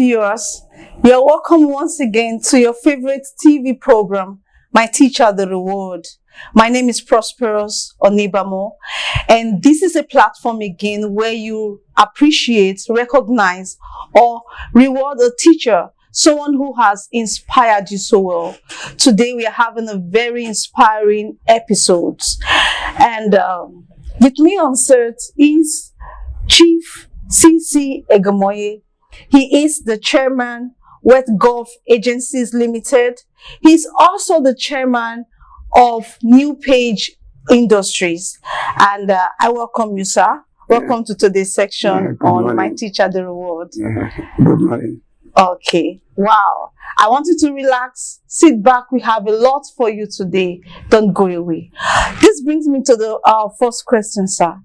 viewers, you're welcome once again to your favorite TV program, My Teacher, the Reward. My name is Prosperous Onibamo, and this is a platform again where you appreciate, recognize, or reward a teacher, someone who has inspired you so well. Today we are having a very inspiring episode, and with me on set is Chief C.C. Egemonye. He is the chairman, Wet Gulf Agencies Limited. He's also the chairman of New Page Industries. And I welcome you, sir. Welcome to today's section on morning. My Teacher, the Reward. Good morning. Okay. Wow. I want you to relax, sit back. We have a lot for you today. Don't go away. This brings me to the first question, sir.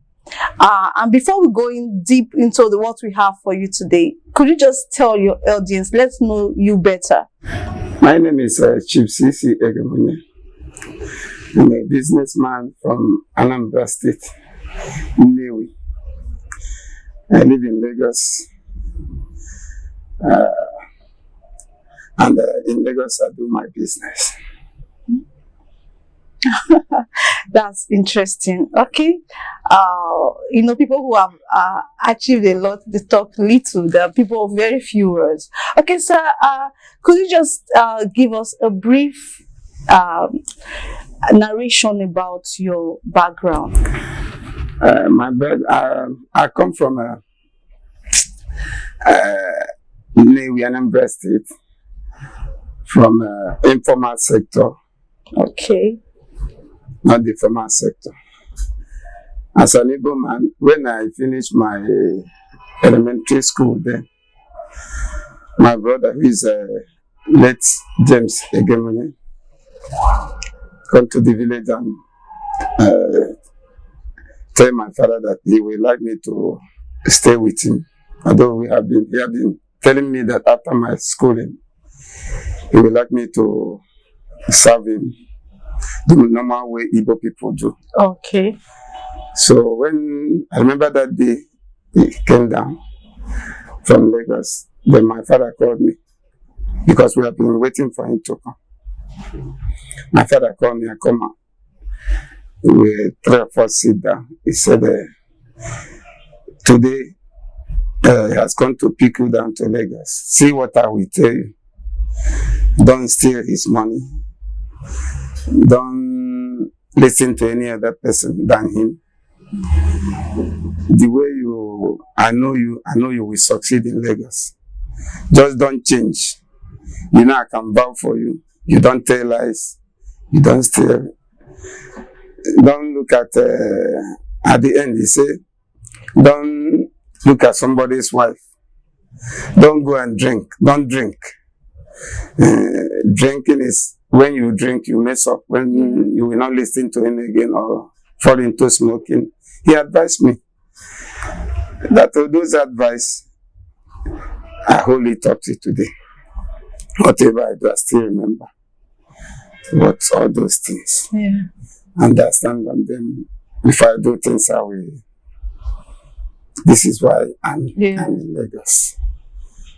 And before we go in deep into what we have for you today, could you just tell your audience, let's know you better. My name is Chief C.C. Egemonye. I'm a businessman from Anambra State, Nnewi. I live in Lagos. And in Lagos, I do my business. That's interesting. Okay. People who have achieved a lot, they talk little. There are people of very few words. Okay, sir, could you just give us a brief narration about your background? I come from Nnewi, Anambra State, from informal sector. Okay. Not the formal sector. As an Igbo man, when I finished my elementary school then, my brother, who is late James Egemonye, come to the village and tell my father that he would like me to stay with him. Although he have been telling me that after my schooling, he would like me to serve him the normal way Igbo people do. Okay. So when I remember that day, he came down from Lagos. Then my father called me because we have been waiting for him to come. My father called me, I come out. We three of us sit down. He said, today he has come to pick you down to Lagos. See what I will tell you. Don't steal his money. Don't listen to any other person than him. The way I know you will succeed in Lagos. Just don't change. You know I can vouch for you. You don't tell lies. You don't steal. Don't look at the end, he said, don't look at somebody's wife. Don't go and drink. Don't drink. Drinking is when you drink, you mess up. When you will not listen to him again or fall into smoking. He advised me that all those advice, I hold it up to today. Whatever I do, I still remember. But all those things, understand on them. If I do things, I will. This is why I'm in Lagos.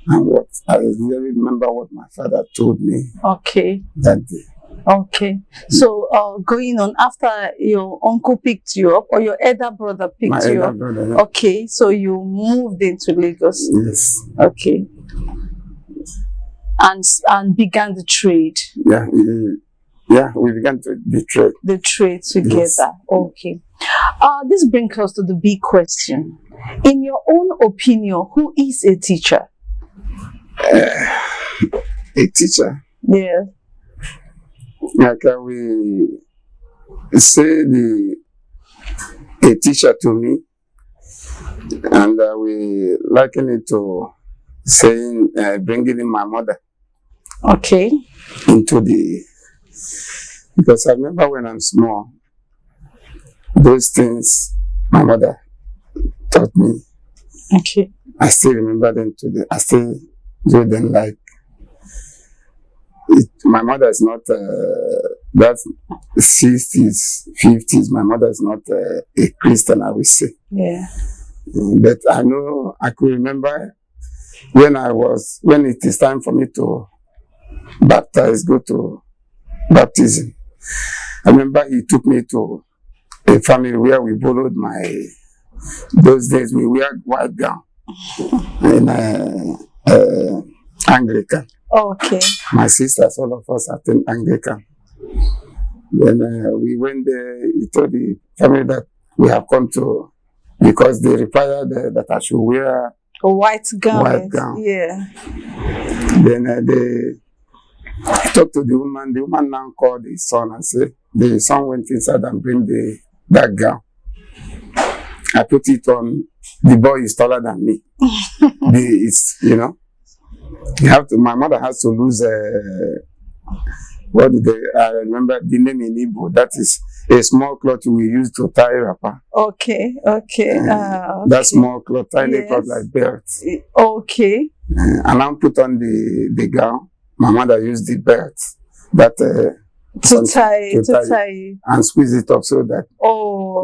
And what I really remember what my father told me. Okay. That day. Okay. So going on, after your uncle picked you up or your elder brother picked you up. Brother, yeah. Okay. So you moved into Lagos. Yes. Okay. And began the trade. Yeah, we began the trade. The trade together. Yes. Okay. This brings us to the big question. In your own opinion, who is a teacher? A teacher. Yeah. Like we say a teacher to me, and we liken it to saying bringing in my mother. Okay. Because I remember when I'm small, those things my mother taught me. Okay. I still remember them today. I still do them like it. My mother is not that's 60s, 50s. My mother is not a Christian, I would say. Yeah. But I know I could remember when it is time for me to baptize, go to baptism, I remember he took me to a family where we borrowed those days we wear white gown in Anglican. Okay. My sisters, all of us attend Anglican. Then we went there. He told the family that we have come to, because they required that I should wear a white garment. White gown. Yeah. Then they talked to the woman. The woman now called the son and said, the son went inside and bring that gown. I put it on. The boy is taller than me. My mother has to lose I remember the name in Igbo. That is a small cloth we use to tie wrapper. Okay. That small cloth, tiny cloth like belt. Okay. And I put on the gown. My mother used the belt to tie and squeeze it up so that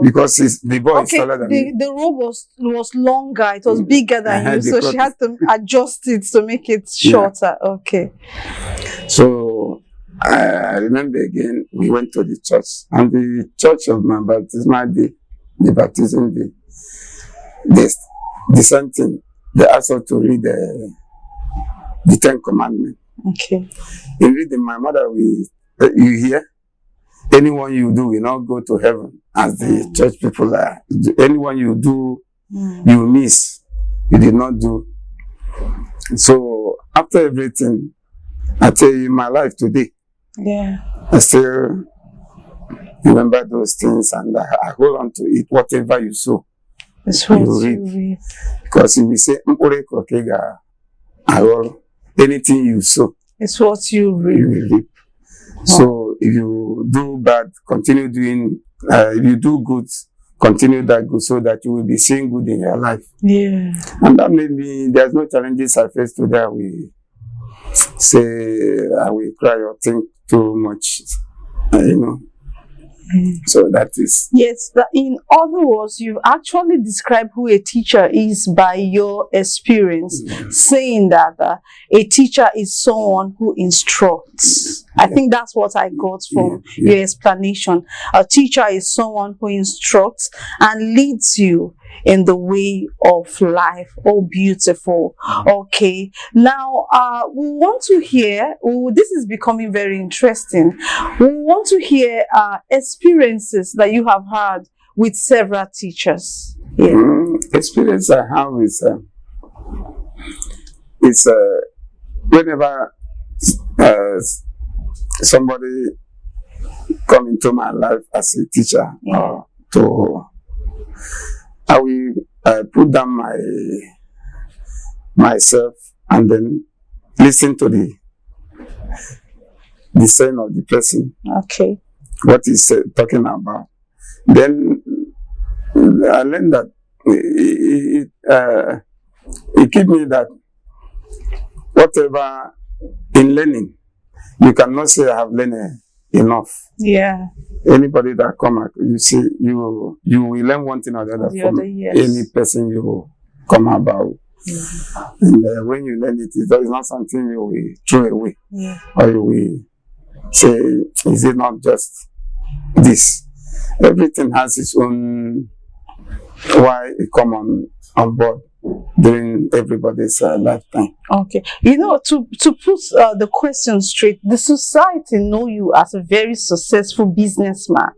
because the boy is taller than me. The robe was longer, it was bigger than you, so she had to adjust it to make it shorter. Yeah. Okay. So I remember again we went to the church, and the church of my baptismal day, the baptism day, the same thing. They asked us to read the 10 Commandments. Okay. In reading, my mother, you hear, anyone you do will not go to heaven, as the church people are. Anyone you do, you miss. You did not do. So after everything, I tell you, my life today, I still remember those things, and I hold on to it. Whatever you sow, it's what you reap. Because if we say anything you sow, it's what you reap. So if you do bad, continue doing. If you do good, continue that good, so that you will be seeing good in your life. Yeah. And that maybe there's no challenges I face today. I will say I will cry or think too much, So that is. Yes, but in other words, you've actually described who a teacher is by your experience, saying that a teacher is someone who instructs. I think that's what I got from your explanation. A teacher is someone who instructs and leads you in the way of life. Oh, beautiful. Okay. Now, we want to hear, this is becoming very interesting. We want to hear experiences that you have had with several teachers. Experience I have is whenever somebody come into my life as a teacher, I will put down myself and then listen to the saying of the person. Okay. What he's talking about. Then I learned that it gives me that whatever in learning, you cannot say I have learned enough. Yeah. Anybody that come, you see, you will learn one thing or the other from any person you come about. And when you learn it, it's not something you will throw away. Or you will say, is it not just this? Everything has its own why it come on board during everybody's lifetime. Okay. To put the question straight, the society know you as a very successful businessman.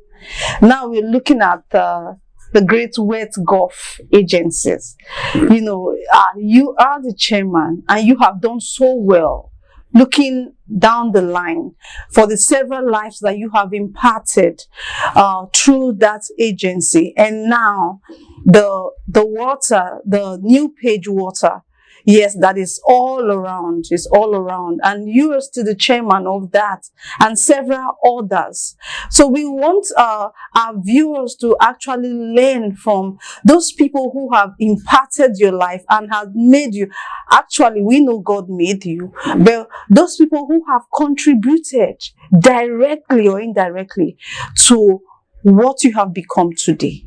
Now we're looking at the great wet golf agencies. You are the chairman and you have done so well. Looking down the line for the several lives that you have imparted through that agency, and now the water, the new page water, yes, that is all around, and you are still the chairman of that and several others. So we want our viewers to actually learn from those people who have imparted your life and have made you. Actually, we know God made you, but those people who have contributed directly or indirectly to what you have become today.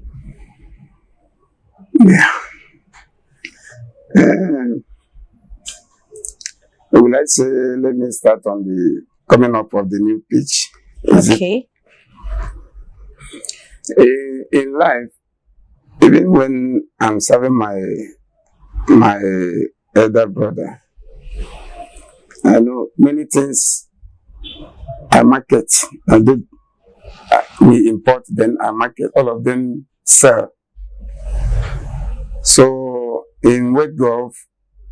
Will I say, let me start on the coming up of the new pitch. Okay. In life, even when I'm serving my elder brother, I know many things I market. I do. We import, then I market. All of them sell. So in Wet Gulf,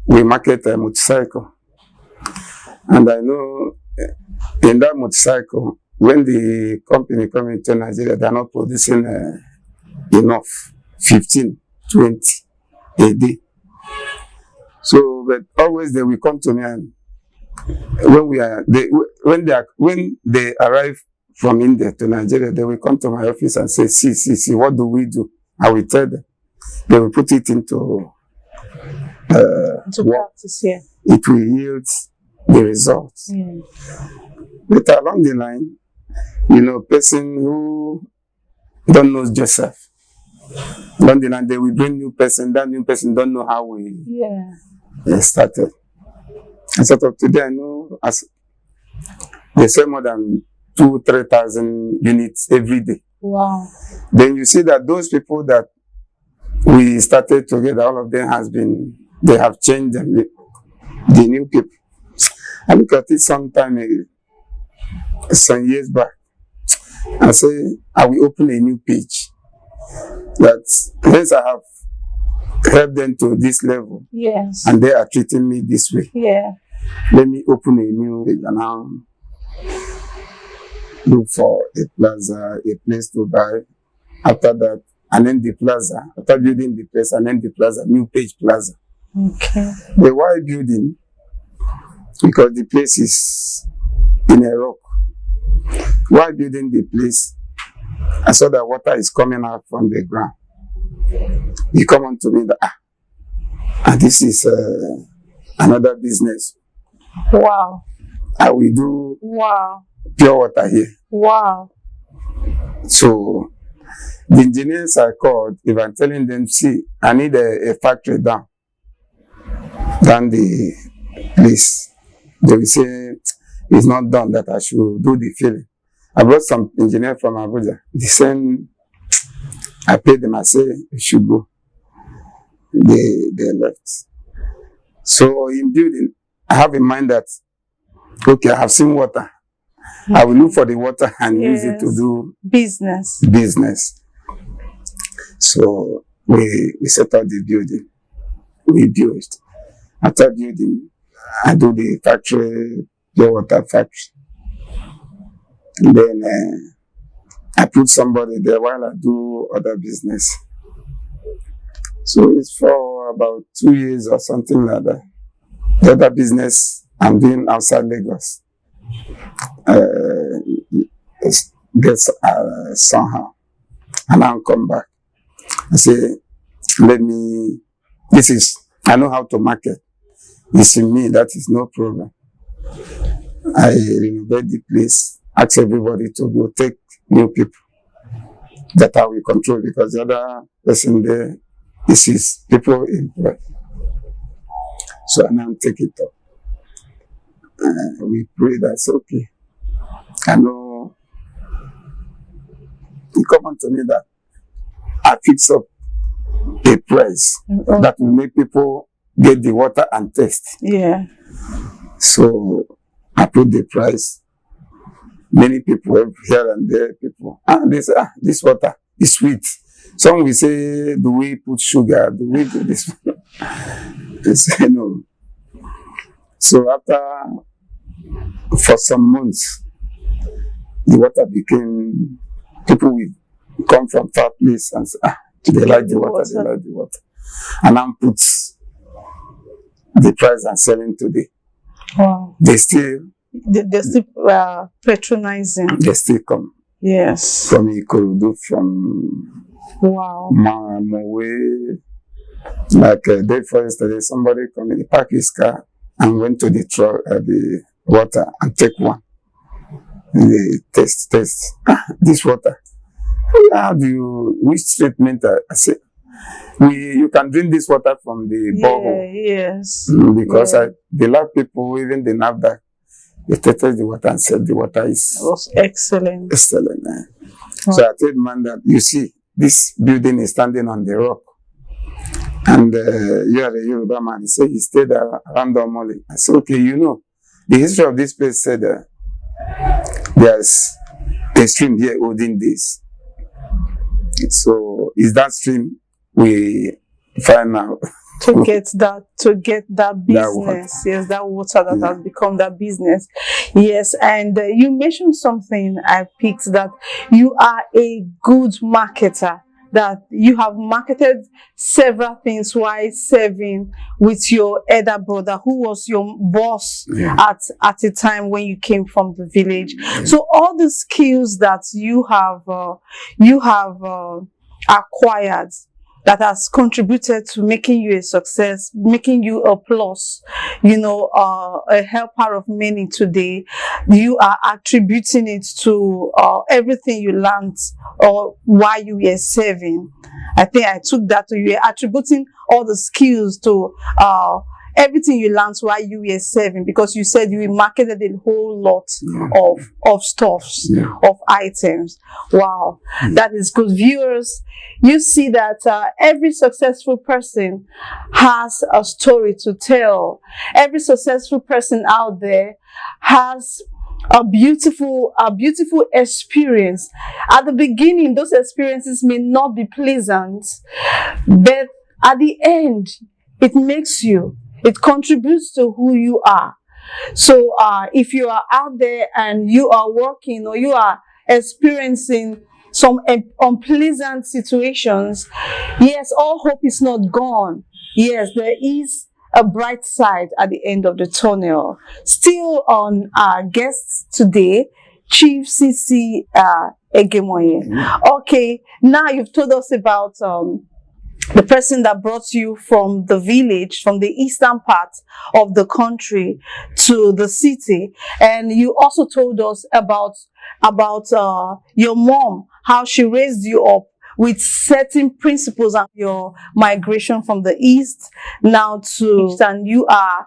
we market a motorcycle. And I know in that motorcycle, when the company come into Nigeria, they are not producing enough, 15, 20 a day. So, but always they will come to me, and when they arrive from India to Nigeria, they will come to my office and say, see, what do we do? I will tell them. They will put it into practice here. It will yield the results. Mm. But along the line, person who don't know Joseph, along the line they will bring new person. That new person don't know how we started. And sort of today, I know as they sell more than 2,000-3,000 units every day. Wow. Then you see that those people that we started together, all of them they have changed the new people. I look at it some years back. I say, I will open a new page. That since I have helped them to this level, yes, and they are treating me this way. Yeah. Let me open a new page and now look for a plaza, a place to buy. After that, and then the plaza. After building the place, and then the plaza, new page plaza. Okay. The why building? Because the place is in a rock. While building the place, I saw that water is coming out from the ground. He come on to me that, and this is another business. Wow. I will do pure water here. Wow. So the engineers I called, if I'm telling them, see, I need a factory down the place, they will say it's not done, that I should do the filling. I brought some engineer from Abuja. The same, I paid them, I say, you should go. They left. So in building, I have in mind that, okay, I have seen water. I will look for the water and use it to do business. So we set out the building. We built. After building, I do the factory, pure water factory. And then I put somebody there while I do other business. So it's for about 2 years or something like that. The other business I'm doing outside Lagos gets somehow. And I'll come back. I say, I know how to market. It's in me, that is no problem. I renovate the place, ask everybody to go take new people that I will control, because the other person there, this is people employed. So I now take it up. We pray, that's okay. I know he come on to me that I fix up a price that will make people get the water and taste. Yeah. So I put the price. Many people here and there, they say, this water is sweet. Some will say, do we put sugar? Do we do this? They say no. So for some months, the water became, people will come from far place and say, they like the water. And I put the price and selling today. Wow. They're still patronizing. They still come. Yes. From Ikorodu, from Mowe. Like day before yesterday, somebody come in, park his car and went to the water and take one. And they test. This water. Which treatment? I say, you can drink this water from the borehole. Yes. Because the lab people, even the NAFDAC, they tested the water and said the water is was excellent. Excellent. So I told man that, you see, this building is standing on the rock. And you are a Yoruba man. He said he stayed around Omole. I said, okay, the history of this place said there's a stream here holding this. So is that stream we find out? to get that business. That water that has become that business. Yes, and you mentioned something I picked, that you are a good marketer, that you have marketed several things while serving with your elder brother, who was your boss at a time when you came from the village. So all the skills that you have acquired, that has contributed to making you a success, making you a plus, a helper of many today. You are attributing it to everything you learned or while you were serving. I think I took that to you. You're attributing all the skills to everything you learned while you were serving, because you said you marketed a whole lot of stuffs, of items. Wow, that is good. Viewers, you see that every successful person has a story to tell. Every successful person out there has a beautiful experience. At the beginning, those experiences may not be pleasant, but at the end, it contributes to who you are. So if you are out there and you are working, or you are experiencing some unpleasant situations, yes, all hope is not gone. Yes, there is a bright side at the end of the tunnel. Still on our guests today, Chief CC Egemonye. Okay, now you've told us about the person that brought you from the village, from the eastern part of the country to the city. And you also told us about your mom, how she raised you up with certain principles, and your migration from the east now to, and you are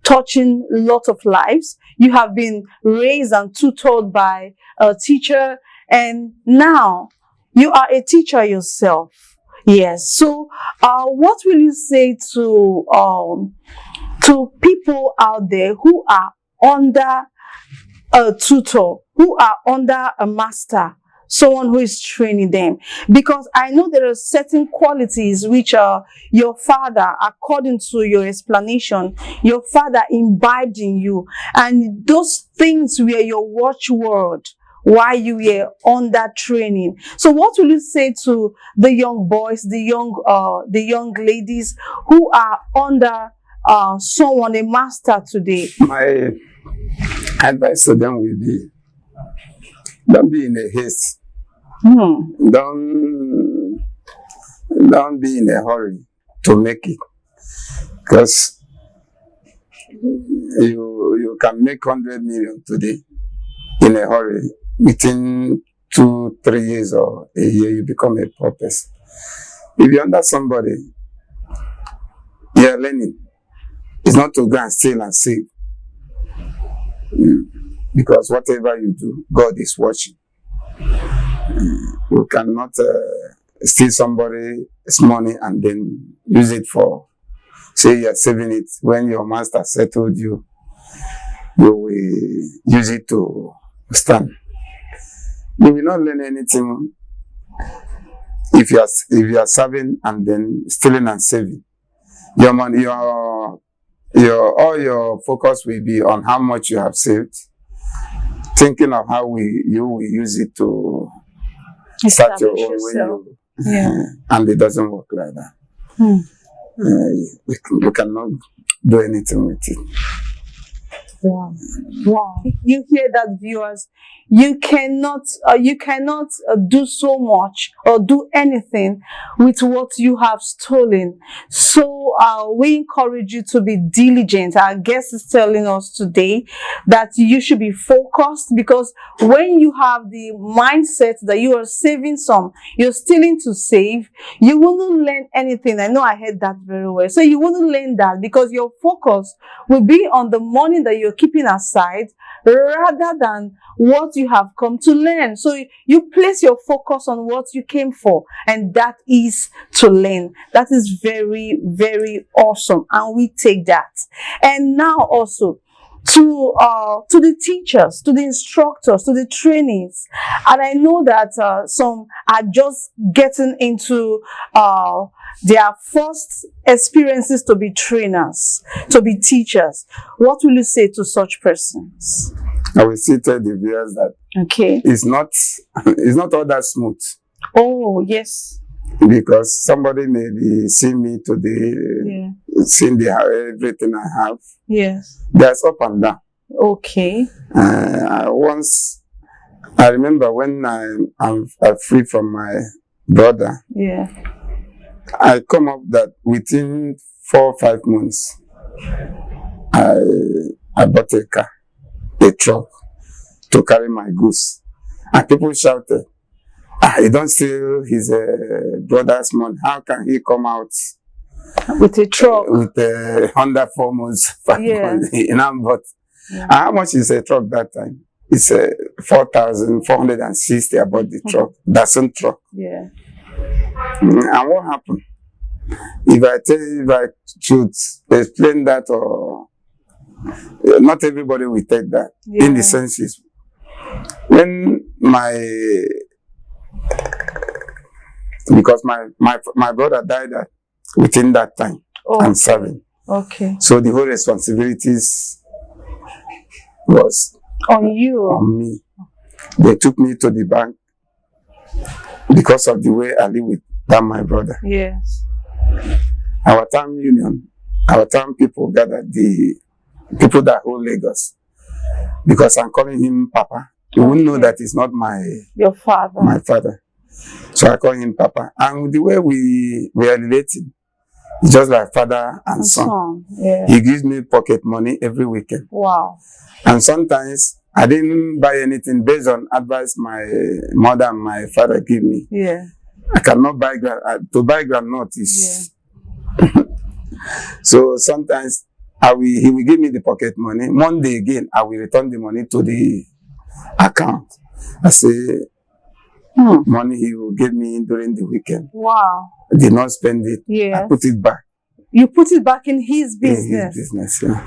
touching a lot of lives. You have been raised and tutored by a teacher, and now you are a teacher yourself. Yes. So, what will you say to people out there who are under a tutor, who are under a master, someone who is training them? Because I know there are certain qualities which your father, according to your explanation, your father imbibed in you, and those things were your watchword while you were under training. So what will you say to the young boys, the young ladies who are under someone, a master today? My advice to them will be, don't be in a haste. Don't be in a hurry to make it, because you can make 100 million today in a hurry. Within 2-3 years or a year, you become a poor person. If you're under somebody, you're learning. It's not to go and steal and save. Because whatever you do, God is watching. You cannot steal somebody's money and then use it for, say you're saving it. When your master settled you, you will use it to stand. You will not learn anything if you are serving and then stealing and saving. Your money, all your focus will be on how much you have saved, thinking of how you will use it to start your own way. And it doesn't work like that. You cannot do anything with it. Wow. Wow. You hear that, viewers? You cannot do so much or do anything with what you have stolen. So we encourage you to be diligent. Our guest is telling us today that you should be focused, because when you have the mindset that you are saving some, you're stealing to save, you wouldn't learn anything. I know I heard that very well. So you wouldn't learn that, because your focus will be on the money that you're keeping aside rather than what you have come to learn. So you place your focus on what you came for, and that is to learn. That is very, very awesome, and we take that. And now also to the teachers, to the instructors, to the trainees, and I know that some are just getting into their first experiences to be trainers, to be teachers. What will you say to such persons? I will say to the viewers that it's not all that smooth. Oh, yes. Because somebody may be seeing me today, seeing everything I have. Yes. There's up and down. Okay. I remember when I'm free from my brother. Yeah. I come up that within 4 or 5 months, I bought a car, a truck, to carry my goods. And people shouted, he don't steal his brother's money. How can he come out with a truck? With a Honda 4 months, 5 months, but how much is a truck that time? It's 4,460 about the truck. That's a truck. Yeah. And what happened? If I should explain that, or not everybody will take that. Yeah. In the senses, when because my brother died within that time. I'm serving. Okay. So the whole responsibilities was on you. On me. They took me to the bank because of the way I live with my brother. Yes. Our town union, our town people gathered, the people that hold Lagos, because I'm calling him Papa. You wouldn't know that it's not your father. My father. So I call him Papa. And the way we are relating, it's just like father and son. Yeah. He gives me pocket money every weekend. Wow. And sometimes I didn't buy anything based on advice my mother and my father give me. Yeah. I cannot buy to buy granite is. Yeah. So sometimes he will give me the pocket money. Monday again, I will return the money to the account. I say, money he will give me during the weekend. Wow. I did not spend it. Yes. I put it back. You put it back in his business? In his business, yeah.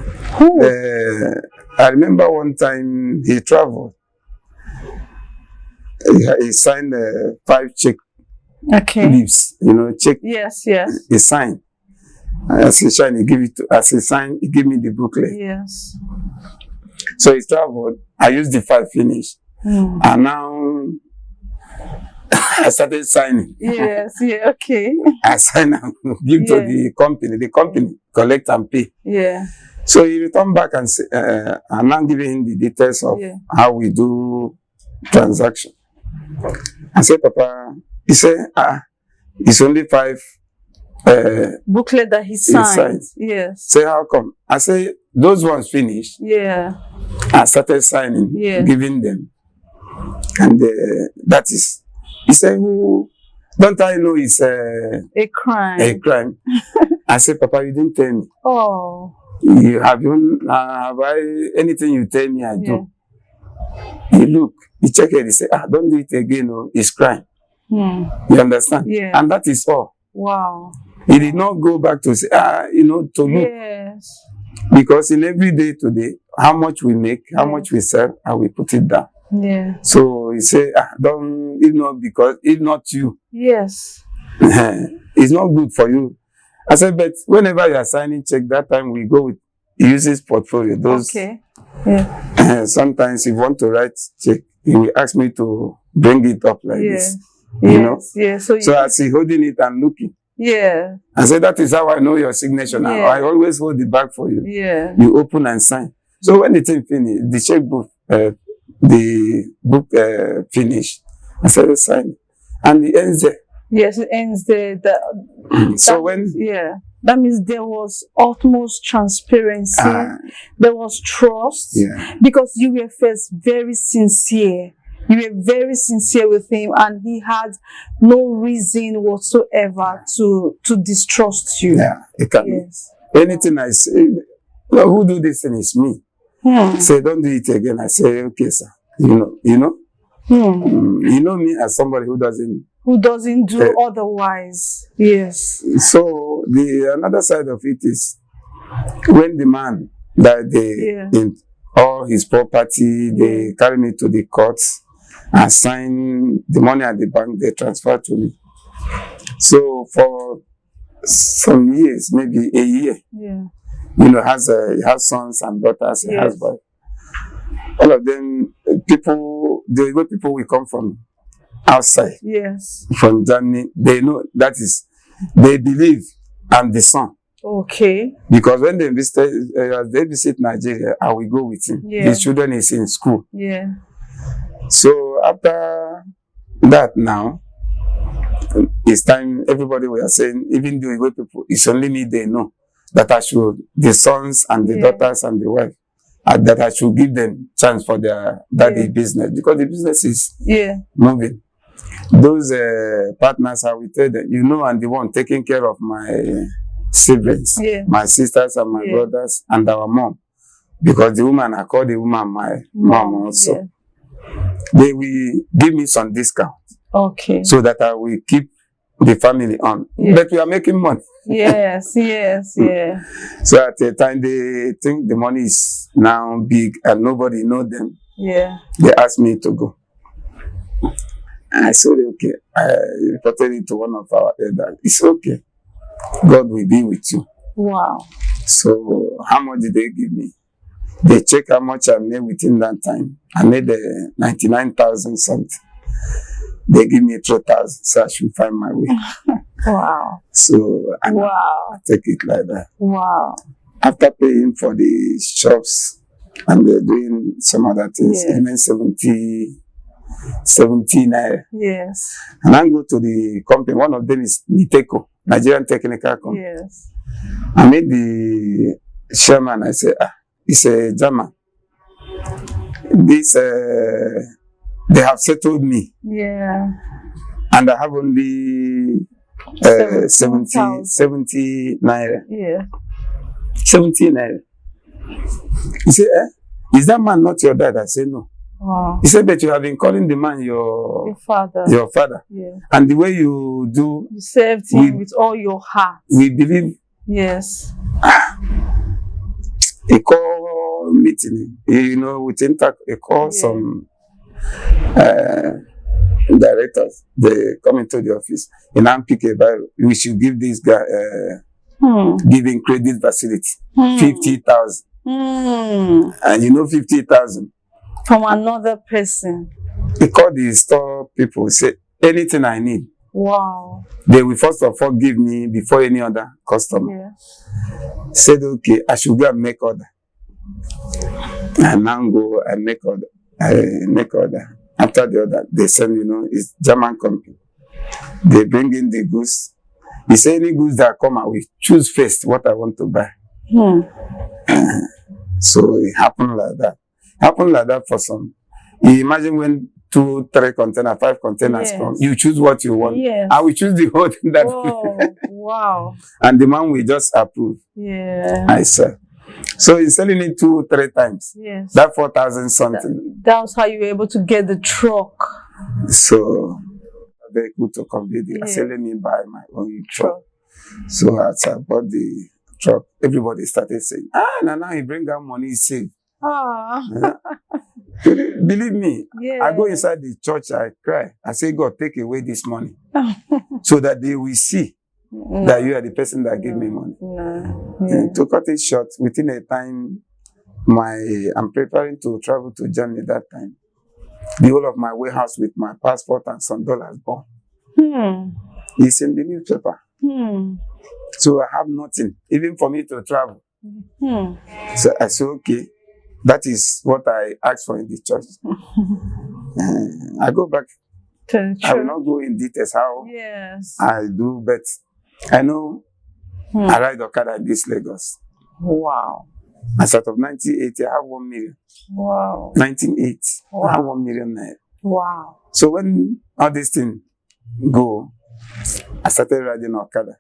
I remember one time he traveled. He signed 5 check leaves, check. Yes, yes. He signed. As he signed, as he signed, he gave me the booklet. Yes. So he traveled. I used the 5 finish. And now I started signing. Yes, yeah, okay. I signed and give to the company. The company collect and pay. Yeah. So he returned back and say, I'm now giving him the details of how we do transaction. I said, Papa, he said, it's only 5 booklet that he signed. Yes. Say, how come? I say, those ones finished. Yeah. I started signing, giving them. And that is, he said, don't I know it's a crime? A crime. I said, Papa, you didn't tell me. Oh. Have anything you tell me, I do. He look, he check it, he say, don't do it again, it's crime. You understand? Yeah. And that is all. Wow. He did not go back to say, to look. Yes. Because in every day today, how much we make, how much we sell, and we put it down. Yeah. So he say, don't, because it's not you. Yes. It's not good for you. I said, but whenever you are signing check, that time we go with uses portfolio. Those. Okay. Yeah. Sometimes if you want to write check, he will ask me to bring it up like this. Yeah. So as he holding it and looking. Yeah. I said, that is how I know your signature now. I always hold the bag for you. Yeah. You open and sign. So when the thing finished, the checkbook, the book finished, I said, sign. And it ends there. Yes, it ends there. So when... Yeah. That means there was utmost transparency. There was trust. Yeah. Because you were first very sincere. You were very sincere with him, and he had no reason whatsoever to distrust you. Yeah. It can, yes. Anything I say, who do this thing is me. Say, don't do it again. I say, okay, sir. You know. You know me as somebody who doesn't do otherwise. Yes. So the another side of it is when the man died, in all his property, they carry me to the courts and sign the money at the bank, they transfer to me. So for some years, maybe a year, he has sons and daughters, he has wife. All of them, the way people will come from outside, from Germany, they know they believe I'm the son. Okay. Because when they visit Nigeria, I will go with him. His children is in school. Yeah. So after that now, it's time everybody were saying, even the way people, it's only me they know that I should, the sons and the daughters and the wife, that I should give them chance for their daddy business, because the business is moving. Those partners, I will tell them, I'm the one taking care of my siblings, my sisters and my brothers and our mom, because the woman, I call the woman my mom also. They will give me some discount, so that I will keep the family on. But we are making money. Yes. So at the time they think the money is now big and nobody knows them. They asked me to go. And I said, okay. I reported it to one of our elders. It's okay. God will be with you. Wow. So how much did they give me? They check how much I made within that time. I made 99,000 something. They give me 3,000, so I should find my way. Wow. So I take it like that. Wow. After paying for the shops and they're doing some other things, even 70 naira. Yes. And I go to the company. One of them is Niteco, Nigerian Technical Company. Yes. I made the chairman. I say, it's a German. This they have settled me. Yeah. And I have only 70 naira. Yeah. 70 naira. He said, is that man not your dad? I said, no. Wow. He said, but you have been calling the man your father. Your father. Yeah. And the way you do, you served him with all your heart. We believe. Yes. A call meeting, within a call some directors, they come into the office and I pick a Bible. We should give this guy giving credit facility 50,000. And 50,000 from another person. They call the store people, say anything I need. Wow. They will first of all give me before any other customer. Yeah. Said okay, I should go and make order. And now go and make order. After the order, they send, it's German company. They bring in the goods. He say any goods that come out, we choose first what I want to buy. So it happened like that. For some. You imagine when 2, 3 containers, 5 containers come, you choose what you want. Yes. I will choose the whole thing that. Wow. And the man will just approve. Yeah. I said. So he's selling it 2, 3 times. Yes. That 4,000 something. That was how you were able to get the truck. So very good to convey it. I said, let me buy my own truck. So as I bought the truck, everybody started saying, now you bring out money, you save. Believe me, I go inside the church, I cry. I say, God, take away this money. So that they will see that you are the person that gave me money. To cut it short, within a time, I'm preparing to travel to Germany that time. The whole of my warehouse with my passport and some dollars gone. It's in the newspaper. So I have nothing, even for me to travel. So I said, okay, That is what I asked for in the church. I go back. I will not go in details how I do, but I know I ride Okada in this Lagos. Wow. As out of 1980, I have 1 million. Wow. 1980, I have 1 million naira. Wow. So when all these things go, I started riding Okada.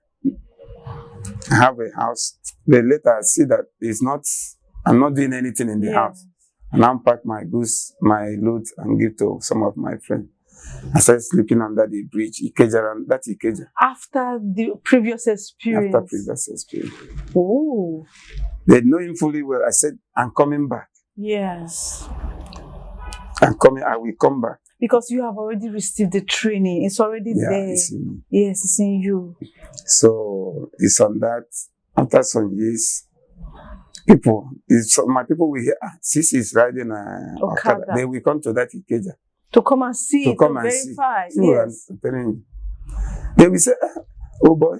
I have a house. But later I see that I'm not doing anything in the house. And I pack my goods, my load, and give to some of my friends. I started sleeping under the bridge, Ikeja, and that's Ikeja. After the previous experience? After previous experience. Oh. They know him fully well. I said, I'm coming back. Yes. I will come back. Because you have already received the training. It's already there. It's in me. Yes, it's in you. So it's on that. After some years, my people will hear, Sis is riding Okada. They will come to that Ikeja. To come and see, to verify. Yes. They will say, oh boy,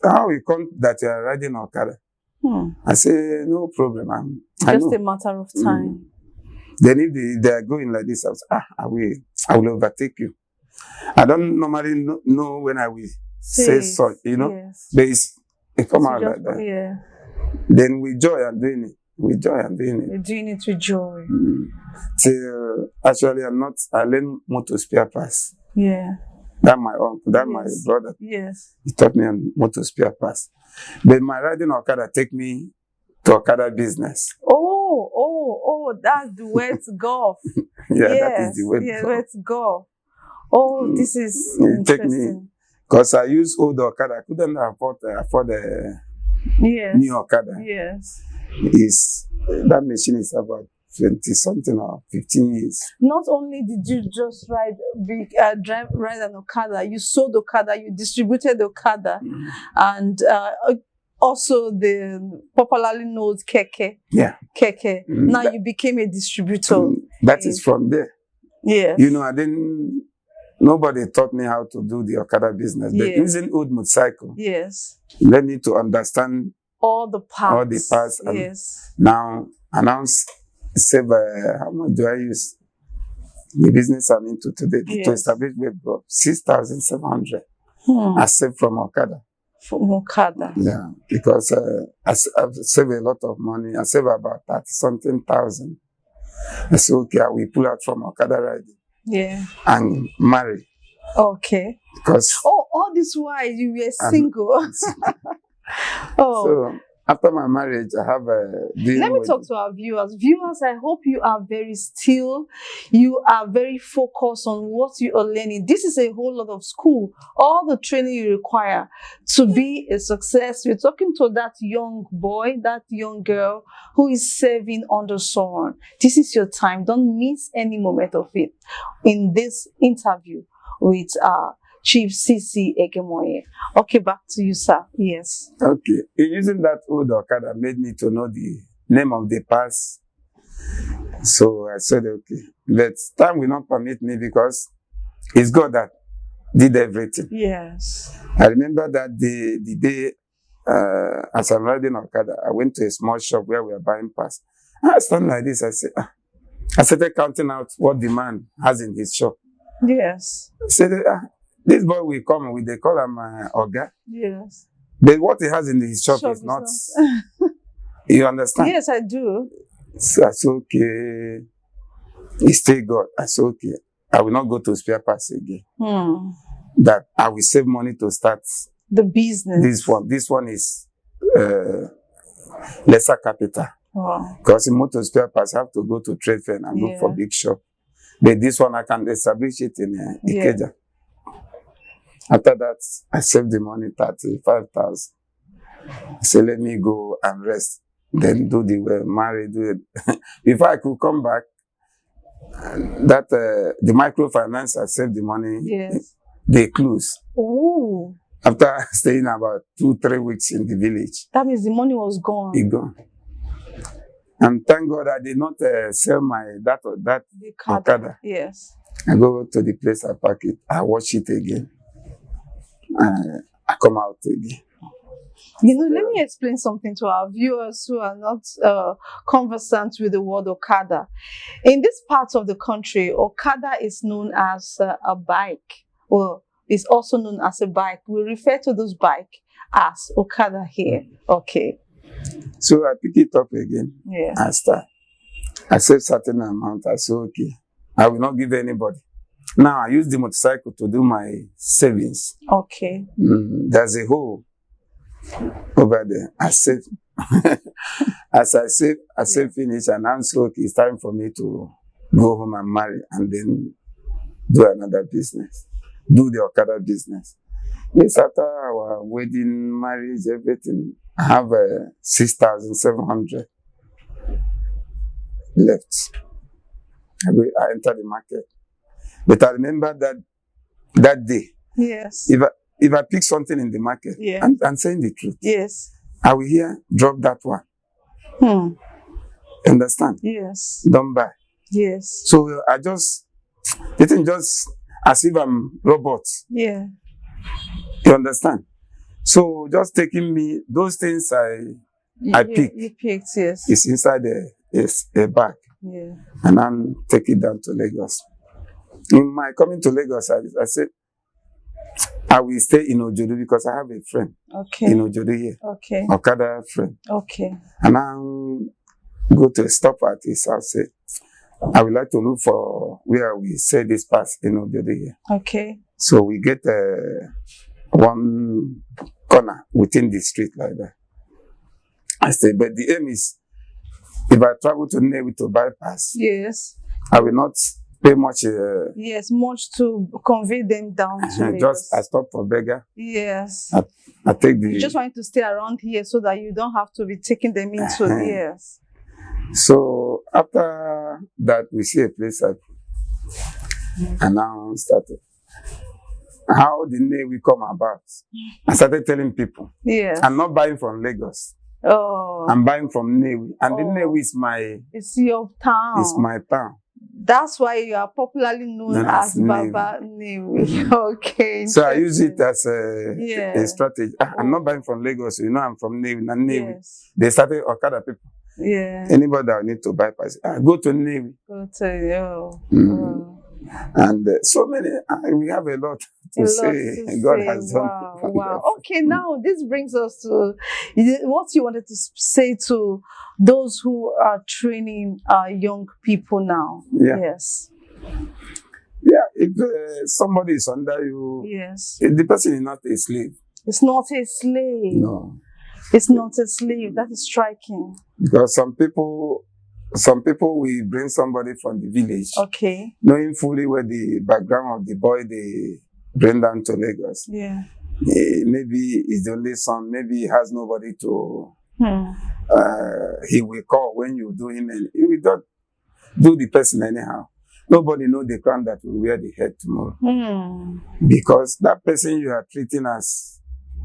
how we come that you are riding Okada? I say, no problem. Just a matter of time. Then if they are going like this, I will overtake you. I don't normally know when I will say so, Yes. But it come out like that. Yeah. Then we joy and doing it. We're doing it with joy. So actually, I learned motor spare parts. Yeah. That my uncle, my brother. Yes. He taught me on motor spare parts. But my riding Okada take me to Okada business. Oh, that's the way to go. That is the way to go. Oh, this is interesting. Because I use old Okada. I couldn't afford the new Okada. Yes. That machine is about 20-something or 15 years. Not only did you just ride an Okada, you sold Okada, you distributed Okada, and also the popularly known Keke. Yeah. Keke. Now you became a distributor. That is from there. Yes. Nobody taught me how to do the Okada business. But using old motorcycle. Yes. Let me to understand all the parts. Yes. Now save how much do I use? The business I'm into today to establish web 6,700. I saved from Okada. From Okada. Yeah, because I've saved a lot of money. I saved about 30-something thousand. I said, okay, I will pull out from Okada riding. Yeah. And marry. Okay. Because all this while you were single. So after my marriage, I have a deal. Let me talk to our viewers. Viewers, I hope you are very still. You are very focused on what you are learning. This is a whole lot of school. All the training you require to be a success. We're talking to that young boy, that young girl who is serving under someone. This is your time. Don't miss any moment of it in this interview with Chief CC Egemonye. Okay, back to you, sir. Yes. Okay. Using that old Okada made me to know the name of the pass. So I said, okay. But time will not permit me because it's God that did everything. Yes. I remember that the day as I'm riding Okada, I went to a small shop where we were buying pass. I stand like this. I said, I started counting out what the man has in his shop. Yes. I said, this boy will come with, they call him Oga. Yes. But what he has in his shop is not. You understand? Yes, I do. So I said, okay. He still God. I said, okay. I will not go to spare parts again. That I will save money to start the business. This one is lesser capital. Wow. Because in motor spare parts, I have to go to trade fair and look for big shop. But this one, I can establish it in Ikeja. After that, I saved the money, 35,000. I said, let me go and rest. Then do the marry, do it. Before I could come back, the microfinance, I saved the money. Yes. They closed. Oh. After staying about 2-3 weeks in the village. That means the money was gone. It gone. And thank God I did not sell that Okada. Yes. I go to the place, I pack it, I wash it again. I come out again. Let me explain something to our viewers who are not conversant with the word Okada. In this part of the country, Okada is known as a bike. Well, it's also known as a bike. We refer to those bike as Okada here. Okay. So I pick it up again. Yeah. I start. I save certain amount. I say, okay, I will not give anybody. Now I use the motorcycle to do my savings. Okay. There's a hole over there. I save. As I save finish, and I'm so okay, it's time for me to go home and marry and then do another business. Do the Okada business. Yes, after our wedding, marriage, everything, I have 6,700 left. I enter the market. But I remember that day. Yes. If I pick something in the market, yeah. I'm saying the truth. Yes. I will here drop that one. Understand? Yes. Don't buy. Yes. So I just, it is just as if I'm robot. Yeah. You understand? So just taking me, those things I pick. You picked, yes. It's inside a bag. Yeah. And I'm take it down to Lagos. In my coming to Lagos, I said, I will stay in Ojodo because I have a friend. Okay. In Ojodo here. Okay. Okada friend. Okay. And I go to a stop at his house. Say, I would like to look for where we say this pass in Ojodo here. Okay. So we get one corner within the street like that. I say, but the aim is, if I travel to Nnewi to bypass, yes, I will not pay much. Yes, much to convey them down to Lagos. Just I stop for beggar. Yes. I take the. You just want to stay around here so that you don't have to be taking them into yes. So after that, we see a place and now started. How the name will come about? I started telling people. Yes. I'm not buying from Lagos. Oh. I'm buying from Nnewi. And the Nnewi is my... It's your town. It's my town. That's why you are popularly known as Baba Nnewi. Okay. So I use it as a strategy. I'm not buying from Lagos. You know, I'm from Nnewi. And Nnewi. Yes. They started Okada people. Yeah. Anybody that need to bypass, go to Nnewi. Go to you. And so many, we have a lot to say. God has done. Wow. Okay, now this brings us to what you wanted to say to those who are training young people now. Yeah. Yes. Yeah, if somebody is under you, yes, the person is not a slave. It's not a slave. No. It's not a slave. That is striking. Because some people will bring somebody from the village. Okay. Knowing fully where the background of the boy they bring down to Lagos. Yeah. Maybe he's the only son. Maybe he has nobody to. He will call when you do him, and he will not do the person anyhow. Nobody knows the crown that will wear the head tomorrow. Because that person you are treating as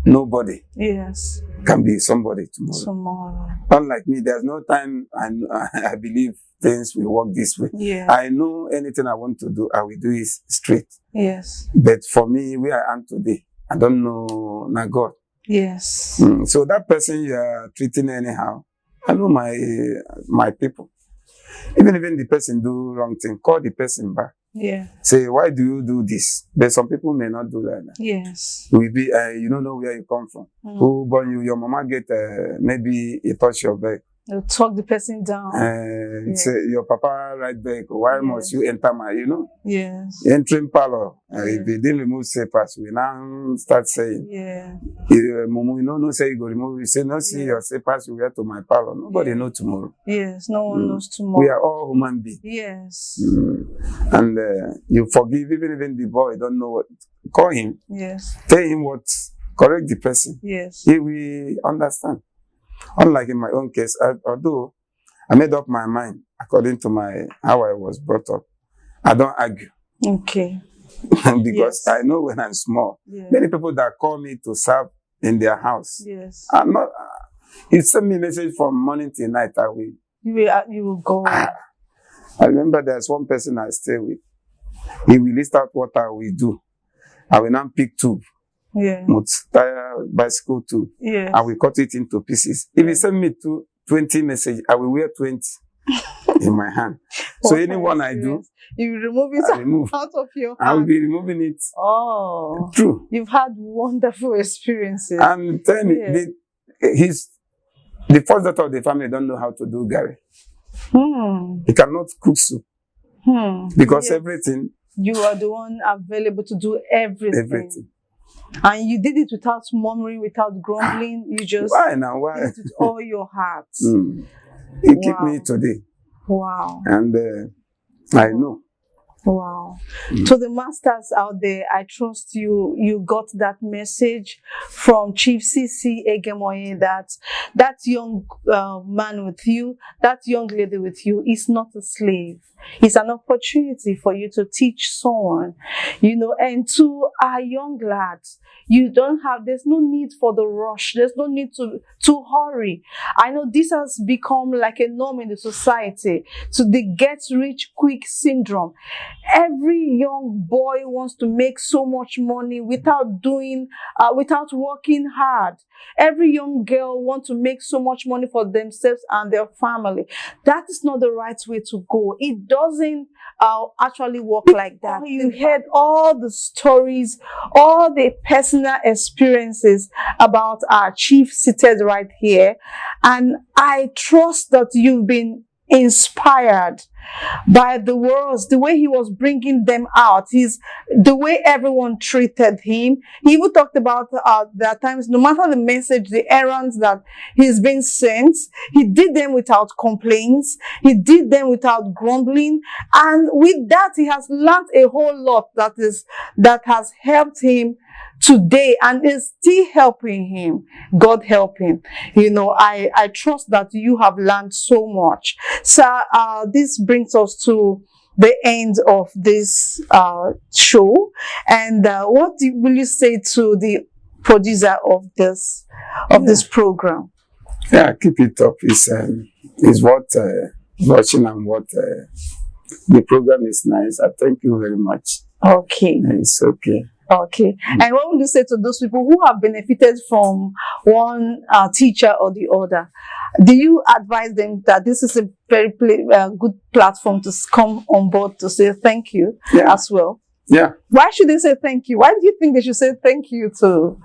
nobody. Yes. Can be somebody tomorrow. Unlike me, there's no time I believe things will work this way. Yeah. I know anything I want to do, I will do it straight. Yes. But for me, where I am today, I don't know na God. Yes. So that person you are treating anyhow, I know my people. Even if the person do wrong thing, call the person back. Yeah. Say, why do you do this? But some people may not do like that. Yes. Will be, you don't know where you come from. Who born you? Your mama get maybe a touch your back. You talk the person down. Say your papa right back. Why must you enter my? Yes. Entering parlor. If they didn't remove slippers, we now start saying. Yeah. Mumu, no say you go remove. You say no. See your slippers. You wear to my parlor. Nobody know tomorrow. Yes. No one knows tomorrow. We are all human beings. Yes. And you forgive even the boy don't know what. Call him. Yes. Tell him what. Correct the person. Yes. He will understand. Unlike in my own case, although I made up my mind according to how I was brought up, I don't argue. Okay. Because I know when I'm small, many people that call me to serve in their house. Yes. I'm not. He sent me a message from morning till night. You will go. I remember there's one person I stay with. He will list out what I will do. I will now pick two. Yeah. tire bicycle too. Yes. I will cut it into pieces. If you send me 20 messages, I will wear 20 in my hand. So anyone I do, you remove it out of your hand. I will be removing it. Oh, true. You've had wonderful experiences. And tell me, the first daughter of the family don't know how to do gari. He cannot cook soup because everything. You are the one available to do everything. And you did it without murmuring, without grumbling. You just why now? Why? did it with all your heart. He keep me today. Wow. And I know. Wow. To the masters out there, I trust you got that message from Chief CC Egemonye that young man with you, that young lady with you is not a slave. It's an opportunity for you to teach someone, and to our young lads, there's no need for the rush. There's no need to hurry. I know this has become like a norm in the society. So the get rich quick syndrome. Every young boy wants to make so much money without working hard. Every young girl wants to make so much money for themselves and their family. That is not the right way to go. It doesn't actually work like that. You heard all the stories, all the personal experiences about our chief seated right here. And I trust that you've been inspired by the words, the way he was bringing them out, the way everyone treated him. He even talked about there are times, no matter the message, the errands that he's been sent, he did them without complaints. He did them without grumbling. And with that, he has learned a whole lot that has helped him today and is still helping him. God help him. I trust that you have learned so much. So this brings us to the end of this show. And what will you say to the producer of this program? Yeah, keep it up. Is what watching and what the program is nice. I thank you very much. Okay. It's okay. Okay. And what will you say to those people who have benefited from one teacher or the other? Do you advise them that this is a very good platform to come on board to say thank you as well? Yeah. Why should they say thank you? Why do you think they should say thank you to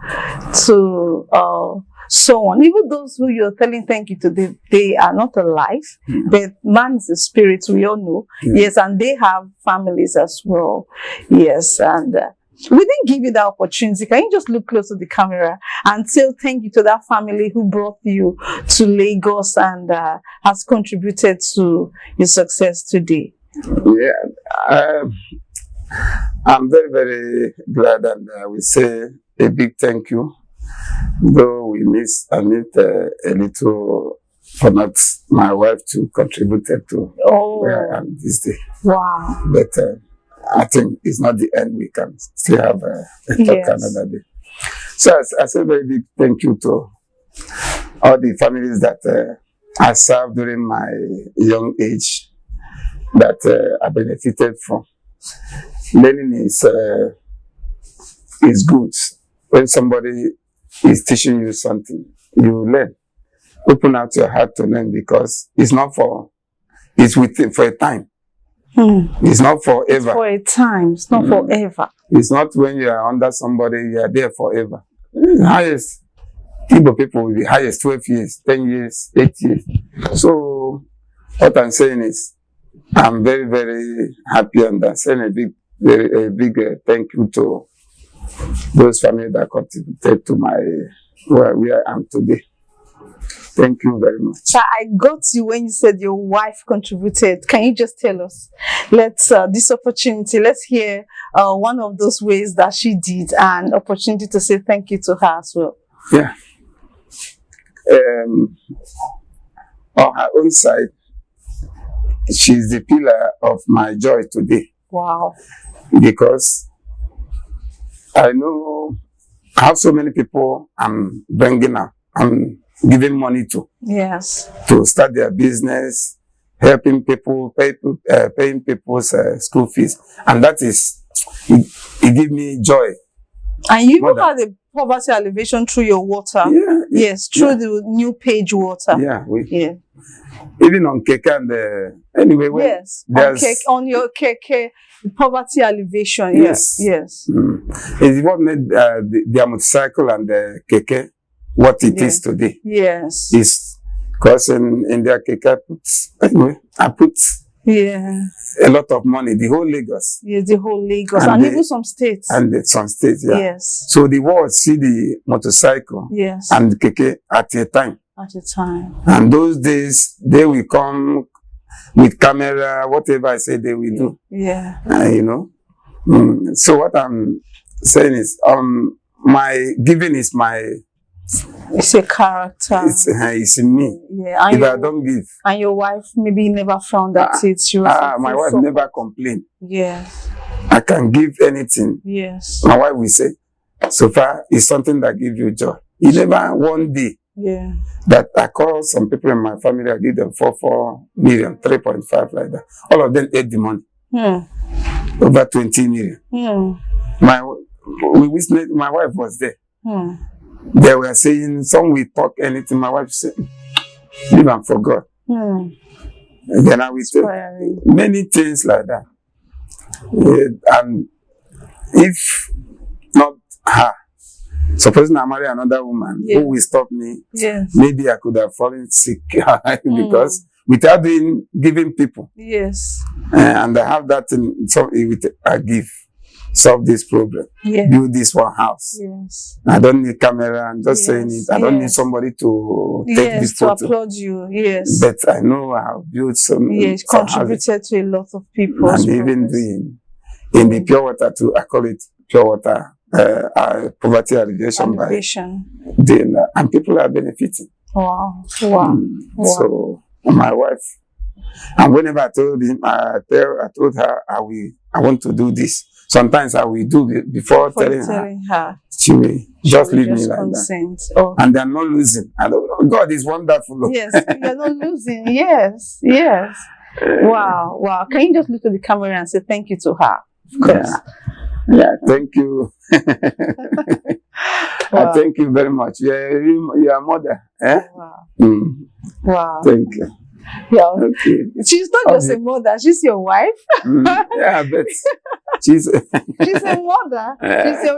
someone? Even those who you're telling thank you to, they are not alive. But man is a spirit, we all know. Yes, and they have families as well. Yes, and we didn't give you that opportunity. Can you just look close to the camera and say thank you to that family who brought you to Lagos and has contributed to your success today? Yeah, I'm very, very glad, and I will say a big thank you. Though I need a little for not my wife to contribute to where I am this day. Wow. But I think it's not the end. We can still have a talk another day. So I say very big thank you to all the families that I served during my young age that I benefited from. Learning is good. When somebody is teaching you something, you learn. Open out your heart to learn because it's for a time. It's not forever. It's for a time. It's not forever. It's not when you are under somebody, you are there forever. Highest Igbo people will be highest 12 years, 10 years, 8 years. So what I'm saying is, I'm very, very happy and I'm saying a big thank you to those families that contributed to where I am today. Thank you very much. So I got you when you said your wife contributed. Can you just tell us? This opportunity, let's hear one of those ways that she did, and opportunity to say thank you to her as well. Yeah. On her own side, she's the pillar of my joy today. Wow. Because I know how so many people I'm bringing up, I'm giving money to. Yes. To start their business, helping people, paying people's school fees. And that is, it gives me joy. And you even had a poverty alleviation through your water. Yeah. Yes, through the new page water. Yeah. Yeah. Even on Keke and anyway. When Yes. On your Keke, poverty alleviation. Yes. Yes. It's what made their motorcycle and the Keke what it is today. Yes. It's because in their Keke I put a lot of money, the whole Lagos. Yes, the whole Lagos. And even some states. And some states, yeah. Yes. So the world see the motorcycle and the Keke at a time. At a time. And those days, they will come with camera, whatever I say they will do. Yeah. You know. So what I'm saying is, my giving is my... It's a character. It's in me. Yeah. And if I don't give. And your wife maybe never found that it. My wife never complained. Yes. I can give anything. Yes. My wife will say, so far, it's something that gives you joy. You never one day. Yeah. That I call some people in my family, I give them 4 million, 3.5 like that. All of them ate the money. Over 20 million. My wife was there. They were saying, some will talk anything. My wife said, leave and for God. And then I will say many things like that. And if not her, supposing I marry another woman who will stop me, maybe I could have fallen sick because without giving people. Yes. And I have that in I give. Solve this problem. Build this one house. Yes. I don't need camera. I'm just saying it. I don't need somebody to take this photo. To applaud you. Yes. But I know I have built some. Yes, contributed to a lot of people. And even doing in the pure water too. I call it pure water poverty alleviation. And people are benefiting. Wow. So my wife, and whenever I told told her I want to do this. Sometimes I will do it before telling her. She will just leave me like that. Okay. And they're not losing. God is wonderful. Yes, you're not losing. Yes. Wow. Can you just look at the camera and say thank you to her? Of course. Yeah, thank you. Wow. Thank you very much. You're a mother. Eh? Wow. Wow. Thank you. Yeah. Okay. She's not just a mother, she's your wife. Yeah, but she's a mother.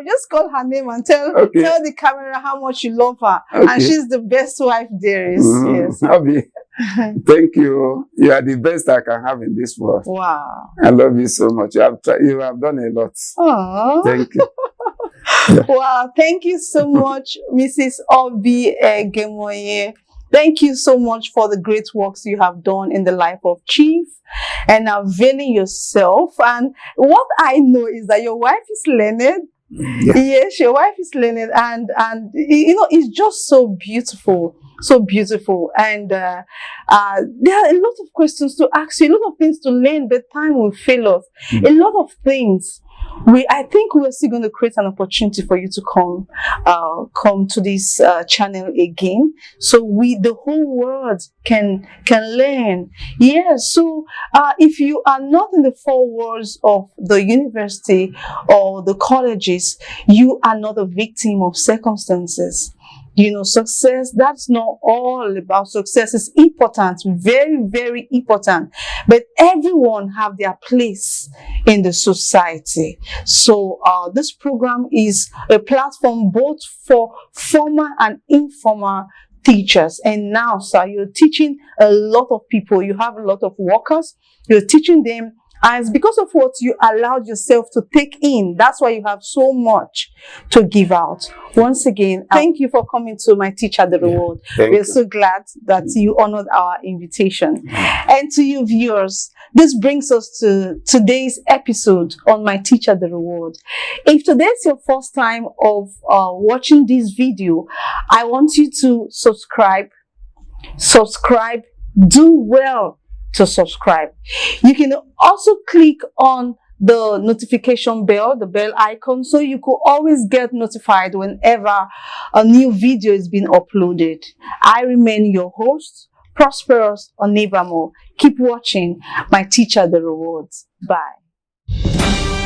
Just call her name and tell the camera how much you love her. Okay. And she's the best wife there is. Yes. Abby, thank you. You are the best I can have in this world. Wow. I love you so much. You have done a lot. Aww. Thank you. Wow, thank you so much, Mrs. Obi Egemonye. Thank you so much for the great works you have done in the life of Chief and availing yourself. And what I know is that your wife is learned. Yes, your wife is learned, and it's just so beautiful. So beautiful. And there are a lot of questions to ask you, a lot of things to learn, but time will fail us. A lot of things. I think we're still going to create an opportunity for you to come to this channel again, so the whole world can learn. Yes. So if you are not in the 4 walls of the university or the colleges, you are not a victim of circumstances. Success, that's not all about success. It's important, very, very important. But everyone have their place in the society. So this program is a platform both for formal and informal teachers. And now, sir, you're teaching a lot of people. You have a lot of workers. You're teaching them. And it's because of what you allowed yourself to take in. That's why you have so much to give out. Once again, thank you for coming to My Teacher the Reward. We're so glad that you honored our invitation. And to you viewers, this brings us to today's episode on My Teacher the Reward. If today is your first time of watching this video, I want you to subscribe. Do well to subscribe. You can also click on the notification bell, the bell icon, so you could always get notified whenever a new video is being uploaded. I remain your host, Prosperous Onibamo. Keep watching My Teacher the Rewards. Bye.